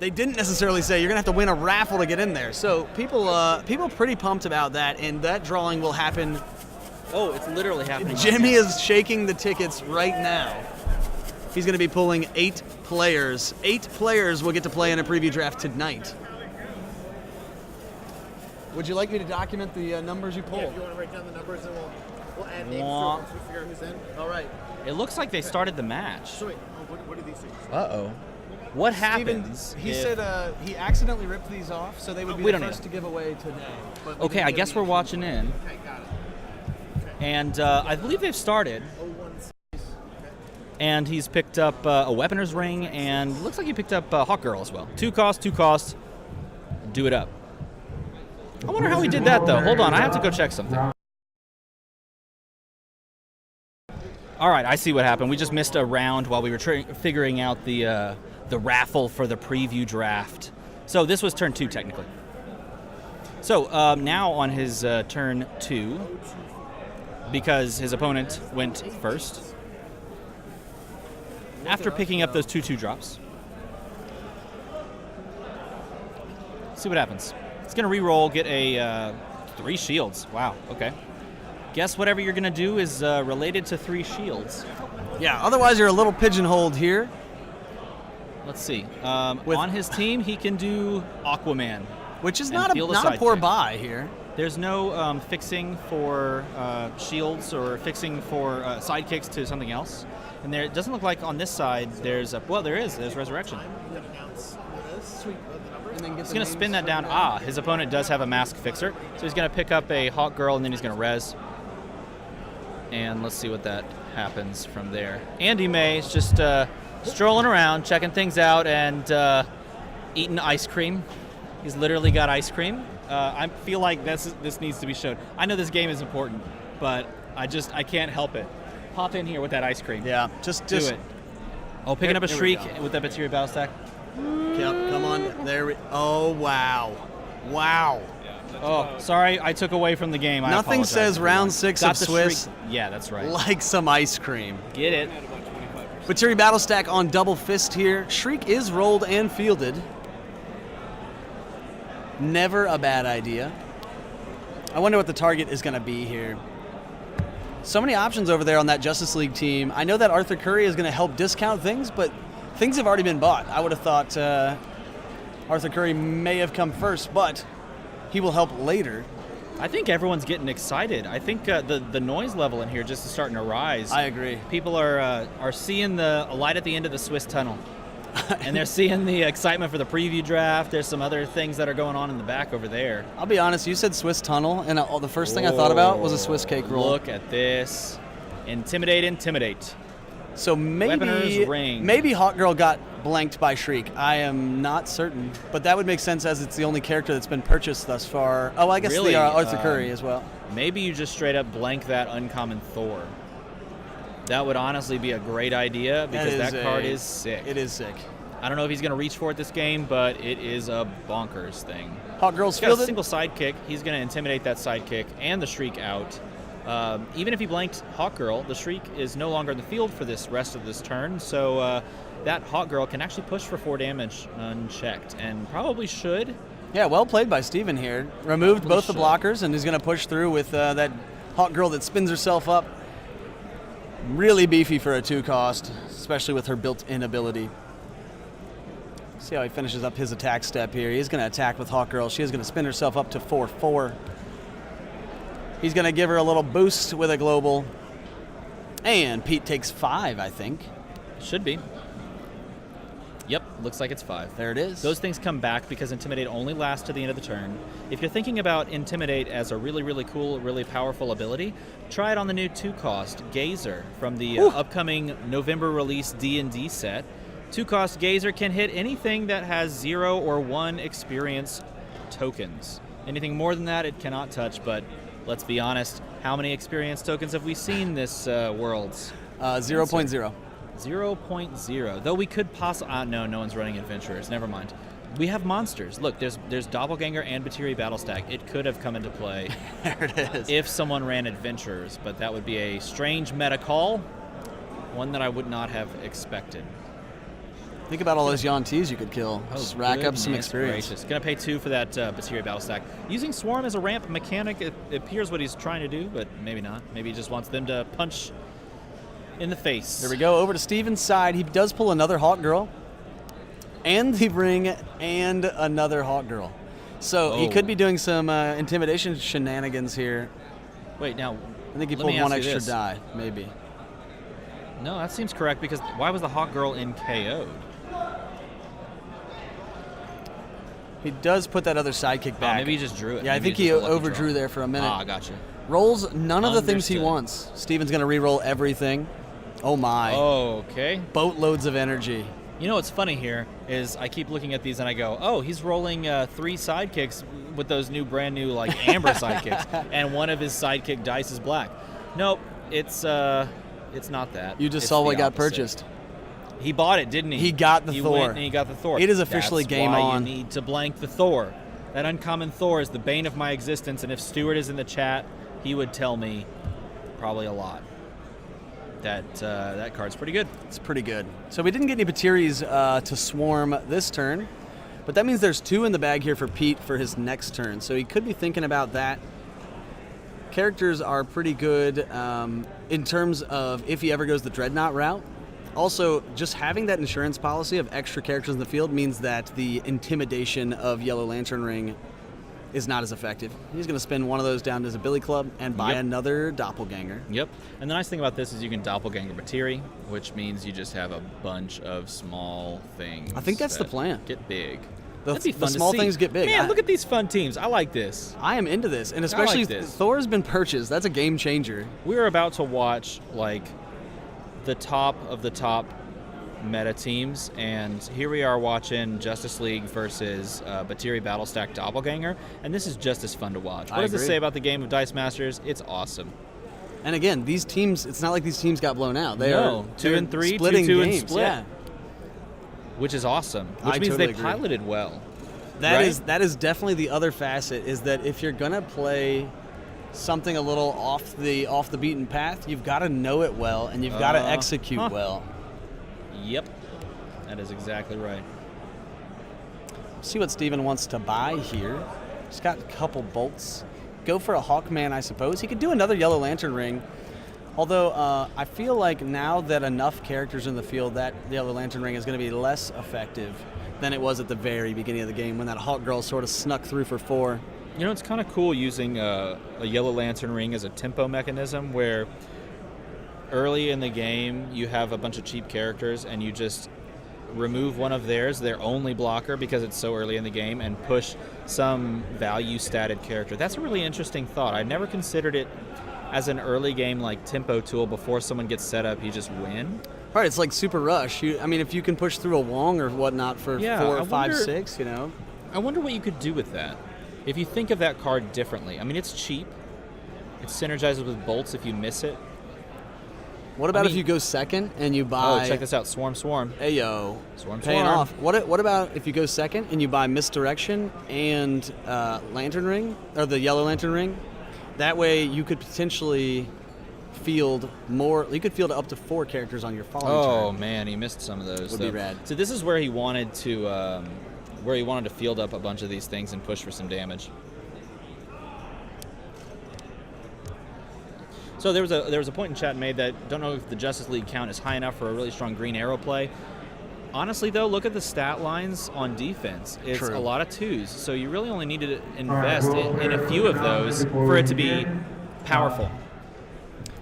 they didn't necessarily say you're going to have to win a raffle to get in there. So people pretty pumped about that, and that drawing will happen. Oh, it's literally happening. Jimmy is shaking the tickets right now. He's going to be pulling 8 players. 8 players will get to play in a preview draft tonight. Would you like me to document the numbers you pull? Yeah, if you want to write down the numbers, then we'll add names to it once we figure out who's in. All right. It looks like they started the match. So wait, what do these things? Uh-oh. What Steven, happens? he if- said he accidentally ripped these off, so they would be we the don't first to give away today. But we Okay, didn't I give guess any we're watching in. Okay, got it. And I believe they've started. 01. And he's picked up a Weaponer's Ring, and looks like he picked up Hawk Girl as well. 2 cost. Do it up. I wonder how he did that, though. Hold on, I have to go check something. All right, I see what happened. We just missed a round while we were figuring out the raffle for the preview draft. So this was turn 2, technically. So now on his turn 2, because his opponent went first, after picking up those 2/2 drops, see what happens. It's going to re-roll, get a 3 shields. Wow, okay. Guess whatever you're going to do is related to 3 shields. Yeah, otherwise you're a little pigeonholed here. Let's see. On his team, he can do Aquaman. Which is And not field a a poor sidekick. buy here. There's no fixing for shields or fixing for sidekicks to something else. And there, it doesn't look like on this side there's there's Resurrection. He's going to spin that down. His opponent does have a Mask Fixer. So he's going to pick up a Hawk Girl, and then he's going to res. And let's see what that happens from there. Andy May is just strolling around, checking things out, and eating ice cream. He's literally got ice cream. I feel like this needs to be shown. I know this game is important, but I can't help it. Pop in here with that ice cream. Yeah, just Do it. Oh, picking up a here we Shriek go. with that Battery Battle Stack. Yep, come on. There we. Oh wow, wow. Oh, sorry, I took away from the game. I Nothing apologize, says everyone. round 6 Got of the Swiss Shriek. Yeah, that's right. like some ice cream. Get it. Battery Battle Stack on double fist here. Shriek is rolled and fielded. Never a bad idea. I wonder what the target is going to be here. So many options over there on that Justice League team. I know that Arthur Curry is going to help discount things, but things have already been bought. I would have thought Arthur Curry may have come first, but he will help later. I think everyone's getting excited. I think the noise level in here just is starting to rise. I agree. People are seeing the light at the end of the Swiss tunnel. And they're seeing the excitement for the preview draft. There's some other things that are going on in the back over there. I'll be honest, you said Swiss tunnel, and the first thing I thought about was a Swiss cake roll. Look at this. Intimidate. So Weaponer's Ring. maybe Hawk Girl got blanked by Shriek. I am not certain, but that would make sense as it's the only character that's been purchased thus far. Oh, I guess Really, the Arthur Curry as well. Maybe you just straight up blank that uncommon Thor. That would honestly be a great idea because that card is sick. It is sick. I don't know if he's going to reach for it this game, but it is a bonkers thing. Hawk Girl's He's got a fielded. single sidekick. He's going to intimidate that sidekick and the Shriek out. Even if he blanked Hawk Girl, the Shriek is no longer in the field for this rest of this turn, so that Hawk Girl can actually push for 4 damage unchecked, and probably should. Yeah, well played by Steven here. Removed both the blockers, and he's going to push through with that Hawk Girl that spins herself up. Really beefy for a 2 cost, especially with her built-in ability. See how he finishes up his attack step here. He's going to attack with Hawk Girl. She is going to spin herself up to 4/4. He's going to give her a little boost with a global. And Pete takes 5, I think. Should be. Yep, looks like it's 5. There it is. Those things come back because Intimidate only lasts to the end of the turn. If you're thinking about Intimidate as a really, really cool, really powerful ability, try it on the new 2-cost Gazer from the upcoming November release D&D set. 2-cost Gazer can hit anything that has 0 or 1 experience tokens. Anything more than that, it cannot touch, but let's be honest, how many experience tokens have we seen this Worlds? 0.0. 0.0. Though we could possibly... no one's running Adventurers. Never mind. We have monsters. Look, there's Doppelganger and Batiri Battlestack. It could have come into play There it is. if someone ran Adventurers, but that would be a strange meta call, one that I would not have expected. Think about all those Yuan-Tis you could kill. Just rack up some goodness experience. Gracious. Gonna pay 2 for that Batteria battle stack. Using Swarm as a ramp mechanic, it appears what he's trying to do, but maybe not. Maybe he just wants them to punch in the face. There we go. Over to Steven's side. He does pull another Hawk Girl. And the ring and another Hawk Girl. So he could be doing some intimidation shenanigans here. Wait, now. I think he let me pulled one ask you extra this. die, maybe. No, that seems correct because why was the Hawk Girl in KO'd? He does put that other sidekick back. Maybe he just drew it. Yeah, I Maybe think it's he just a lucky overdrew draw. there for a minute. Ah, gotcha. Rolls none of the things he Understood. wants. Steven's going to re-roll everything. Oh my. Okay. Boatloads of energy. You know what's funny here is I keep looking at these and I go, oh, he's rolling 3 sidekicks with those brand new like amber sidekicks, and one of his sidekick dice is black. Nope, it's not that. You just It's saw the what got opposite. purchased. He bought it, didn't he? He got the he Thor. Went and he got the Thor. It is officially That's game why on. You need to blank the Thor. That uncommon Thor is the bane of my existence, and if Stuart is in the chat, he would tell me probably a lot. That card's pretty good. It's pretty good. So we didn't get any Bateries to swarm this turn, but that means there's 2 in the bag here for Pete for his next turn. So he could be thinking about that. Characters are pretty good in terms of if he ever goes the Dreadnought route. Also, just having that insurance policy of extra characters in the field means that the intimidation of Yellow Lantern Ring is not as effective. He's going to spin one of those down to his Billy Club and buy Yep. another Doppelganger. Yep. And the nice thing about this is you can doppelganger Batiri, which means you just have a bunch of small things. I think that's the that plan. Get big. The- That'd be the fun to small see. things get big. Man, I- look at these fun teams. I like this. I am into this, and especially this. Thor's been purchased. That's a game changer. We're about to watch like the top of the top meta teams, and here we are watching Justice League versus Batiri Battlestack Doppelganger, and this is just as fun to watch. What I does it agree. say about the game of Dice Masters? It's awesome. And again, these teams, it's not like these teams got blown out. They No, are 2 and 3, splitting 2 and games. split. Yeah. Which is awesome. Which I means totally they agree. piloted well. That Right? is definitely the other facet, is that if you're gonna play something a little off the beaten path, you've got to know it well and you've got to execute well. Yep. That is exactly right. See what Steven wants to buy here. He's got a couple bolts. Go for a Hawkman, I suppose. He could do another Yellow Lantern Ring. Although I feel like now that enough characters in the field, that Yellow Lantern Ring is going to be less effective than it was at the very beginning of the game when that Hawk Girl sort of snuck through for 4. You know, it's kind of cool using a Yellow Lantern Ring as a tempo mechanism where early in the game you have a bunch of cheap characters and you just remove one of theirs, their only blocker, because it's so early in the game, and push some value statted character. That's a really interesting thought. I never considered it as an early game like tempo tool. Before someone gets set up, you just win. Right, it's like Super Rush. I mean, if you can push through a Wong or whatnot for Yeah, 4, I 5, wonder- 6, you know. I wonder what you could do with that. If you think of that card differently. I mean, it's cheap. It synergizes with bolts if you miss it. What about if mean- you go second and you buy... Oh, check this out. Swarm. Ayo. Swarm. Paying off. What about if you go second and you buy Misdirection and Lantern Ring, or the Yellow Lantern Ring? That way you could potentially field more. You could field up to 4 characters on your following Oh turn. man, he missed some of those. Would be rad. So this is where he wanted to field up a bunch of these things and push for some damage. So there was a point in chat made that don't know if the Justice League count is high enough for a really strong Green Arrow play. Honestly, though, look at the stat lines on defense. It's True. a lot of 2s, so you really only need to invest in a few of those for it to be powerful.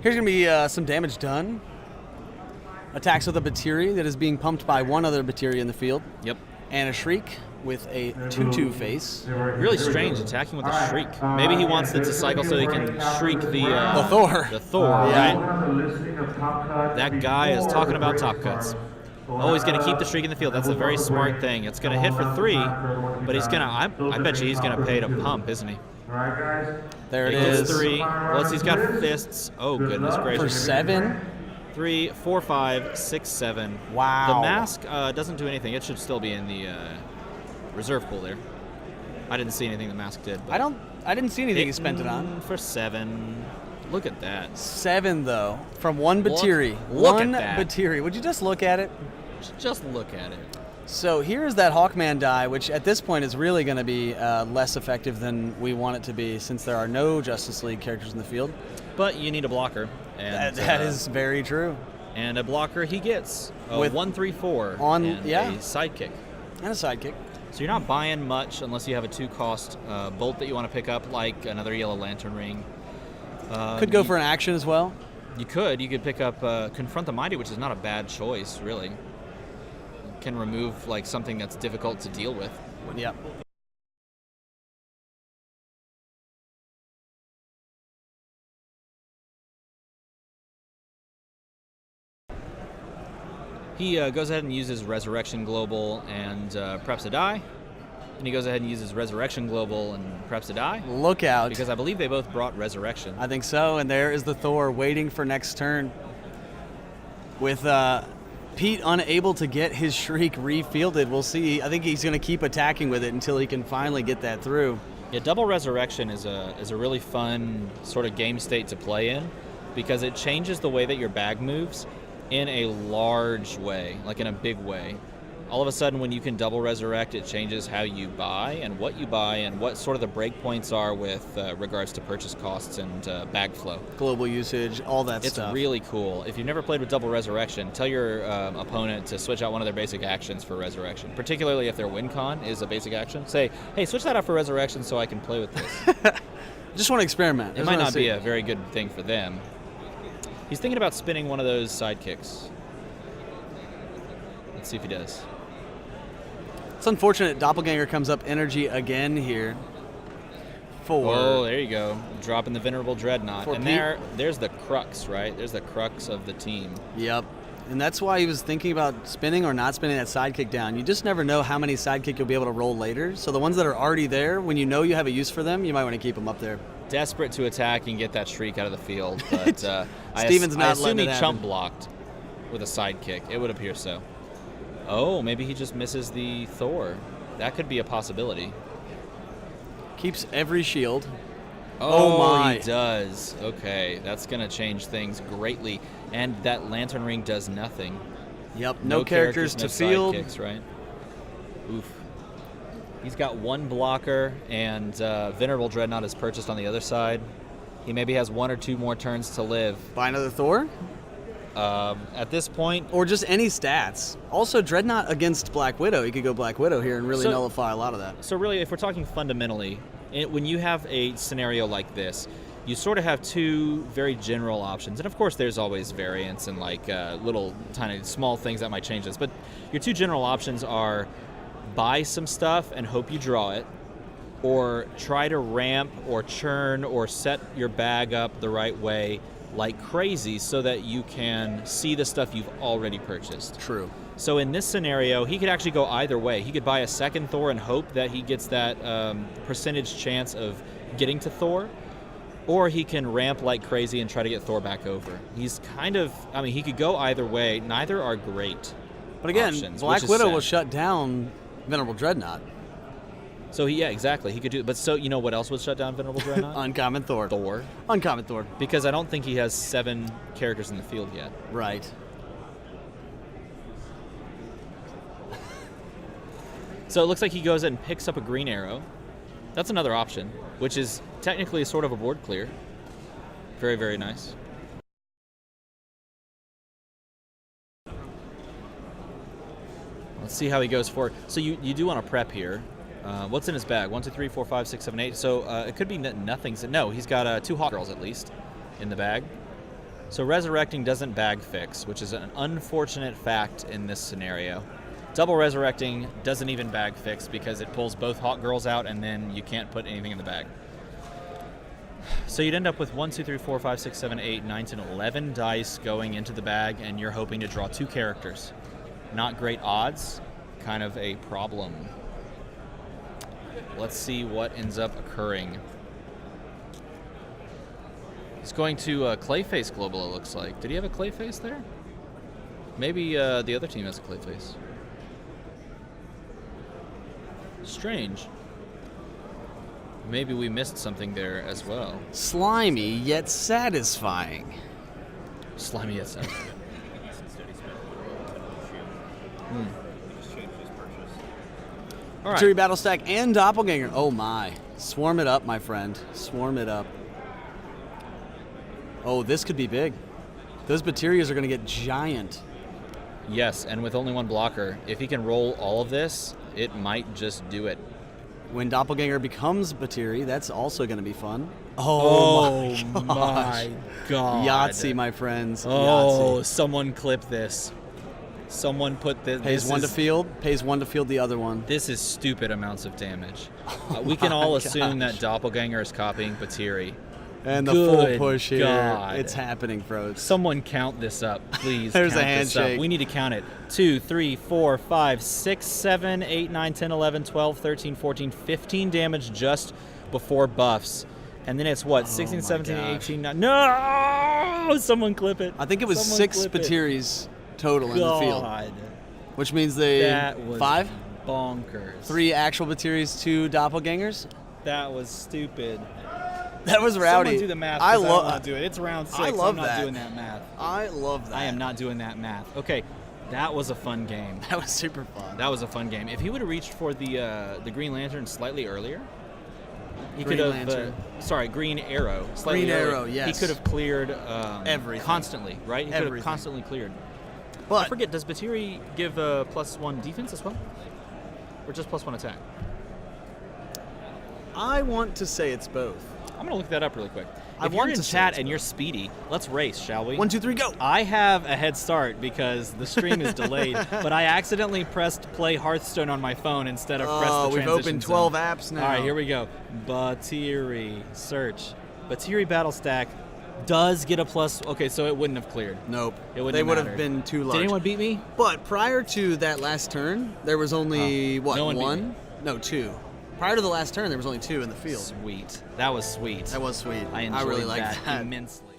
Here's going to be some damage done. Attacks with a Batiri that is being pumped by one other Batiri in the field. Yep. And a Shriek with a 2/2 face. Really strange attacking with a Shriek. Maybe he wants it to cycle so he can shriek The Thor. The Thor, Yeah. right? That guy is talking about top cuts. Oh, he's going to keep the Shriek in the field. That's a very smart thing. It's going to hit for 3, but he's going to, I bet you he's going to pay to pump, isn't he? There it He gets is. 3. Plus he's got fists. Oh, goodness For gracious. 7. 3, 4, 5, 6, 7. Wow. The mask doesn't do anything. It should still be in the reserve pool there. I didn't see anything the mask did. But I didn't see anything he spent it on. For 7. Look at that. 7 though, from one Look- Batiri. look at One that. Batiri. Would you just look at it? Just look at it. So here's that Hawkman die, which at this point is really going to be less effective than we want it to be, since there are no Justice League characters in the field. But you need a blocker. And, That is very true. And a blocker he gets. With 1/3/4 on- and yeah. a sidekick. And a sidekick. So you're not buying much unless you have a 2-cost bolt that you want to pick up, like another Yellow Lantern Ring. Could go for an action as well. You could pick up Confront the Mighty, which is not a bad choice, really. Can remove like something that's difficult to deal with. Yep. He goes ahead and uses Resurrection Global and preps a die. And he goes ahead and uses Resurrection Global and preps a die. Look out. Because I believe they both brought Resurrection. I think so, and there is the Thor waiting for next turn. With Pete unable to get his Shriek refielded, we'll see. I think he's going to keep attacking with it until he can finally get that through. Yeah, Double Resurrection is a really fun sort of game state to play in because it changes the way that your bag moves in a large way, like in a big way. All of a sudden, when you can double resurrect, it changes how you buy and what sort of the breakpoints are with regards to purchase costs and bag flow. Global usage, all that It's stuff. really cool. If you've never played with double resurrection, tell your opponent to switch out one of their basic actions for resurrection, particularly if their win con is a basic action. Say, hey, switch that out for resurrection so I can play with this. Just want to experiment. It might not be a very good thing for them. He's thinking about spinning one of those sidekicks. Let's see if he does. It's unfortunate Doppelganger comes up energy again here. Oh, there you go. Dropping the Venerable Dreadnought. For And Pete. there's the crux, right? There's the crux of the team. Yep. And that's why he was thinking about spinning or not spinning that sidekick down. You just never know how many sidekick you'll be able to roll later. So the ones that are already there, when you know you have a use for them, you might want to keep them up there. Desperate to attack and get that Shriek out of the field, but Steven's I not assume letting he it happen. chump blocked with a sidekick. It would appear so. Oh, maybe he just misses the Thor. That could be a possibility. Keeps every shield. Oh, my. He does. Okay, that's going to change things greatly. And that Lantern Ring does nothing. Yep. No characters to no field. sidekicks, right? Oof. He's got one blocker, and Venerable Dreadnought is purchased on the other side. He maybe has 1 or 2 more turns to live. Buy another Thor? At this point, Or just any stats. Also, Dreadnought against Black Widow. You could go Black Widow here and really So- nullify a lot of that. so really, if we're talking fundamentally, when you have a scenario like this, you sort of have 2 very general options. And of course, there's always variance and like little tiny small things that might change this. But your 2 general options are buy some stuff and hope you draw it, or try to ramp or churn or set your bag up the right way like crazy so that you can see the stuff you've already purchased. True. So in this scenario, he could actually go either way. He could buy a second Thor and hope that he gets that percentage chance of getting to Thor, or he can ramp like crazy and try to get Thor back over. He's kind of, I mean, he could go either way. Neither are great. But again, options, Black which is Widow sad. will shut down Venerable Dreadnought. So yeah, exactly. He could do, but so you know what else would shut down Venerable Dreadnought? Uncommon Thor. Thor. Uncommon Thor. Because I don't think he has 7 characters in the field yet. Right. So it looks like he goes and picks up a Green Arrow. That's another option, which is technically sort of a board clear. Very, very nice. Let's see how he goes forward. So you do want to prep here. What's in his bag? 1, 2, 3, 4, 5, 6, 7, 8. So it could be nothing. No, he's got 2 Hawk Girls at least in the bag. So resurrecting doesn't bag fix, which is an unfortunate fact in this scenario. Double resurrecting doesn't even bag fix because it pulls both Hawk Girls out and then you can't put anything in the bag. So you'd end up with 1, 2, 3, 4, 5, 6, 7, 8, 9, 10, 11 dice going into the bag, and you're hoping to draw 2 characters. Not great odds, kind of a problem. Let's see what ends up occurring. He's going to Clayface Global, it looks like. Did he have a Clayface there? Maybe the other team has a Clayface. Strange. Maybe we missed something there as well. Slimy yet satisfying. Slimy yes. All right. Batiri Battle Stack and Doppelganger. Oh my. Swarm it up, my friend. Swarm it up. Oh, this could be big. Those Batirias are going to get giant. Yes, and with only one blocker, if he can roll all of this, it might just do it. When Doppelganger becomes Batiri, that's also going to be fun. Oh, my gosh. God. Yahtzee, my friends. Oh, Yahtzee. someone clip this. Someone put this. Pays one to field, pays one to field the other one. This is stupid amounts of damage. We can all assume that Doppelganger is copying Batiri. And the full Good push here. God. It's happening, bros. Someone count this up, please. There's count a this up. handshake. We need to count it. 2, 3, 4, 5, 6, 7, 8, 9, 10, 11, 12, 13, 14, 15 damage just before buffs. And then it's what? 16, my 17, gosh. 18, 19. No! Someone clip it. I think it was Someone 6 clip it. Batiris total in the field. God. Which means they... That was 5? bonkers. 3 actual Batiris, 2 Doppelgangers? That was stupid. That was rowdy. Someone do the math. I 'cause don't love wanna do it. It's round 6. I love I'm not that. doing that math. I love that. I am not doing that math. Okay, that was a fun game. That was super fun. That was a fun game. If he would have reached for the Green Lantern slightly earlier, he Green could have. Lantern. Green Arrow. Slightly Green earlier. Arrow, yes. He could have cleared Everything. constantly, right? He could have Everything. constantly cleared. I But forget. Does Batiri give a +1 defense as well, or just +1 attack? I want to say it's both. I'm gonna look that up really quick. I If you're want in to say chat it's and both. you're speedy, let's race, shall we? 1, 2, 3, go. I have a head start because the stream is delayed, but I accidentally pressed play Hearthstone on my phone instead of press the Oh, we've transition opened 12 zone. apps now. All right, here we go. Batiri search. Batiri Battle Stack does get a plus. Okay, so it wouldn't have cleared. Nope. It wouldn't They have would have mattered. been too large. Did anyone beat me? But prior to that last turn, there was only, no one beat one? me. No, 2. Prior to the last turn, there was only 2 in the field. Sweet. That was sweet. That was sweet. I enjoyed really liked that that. immensely.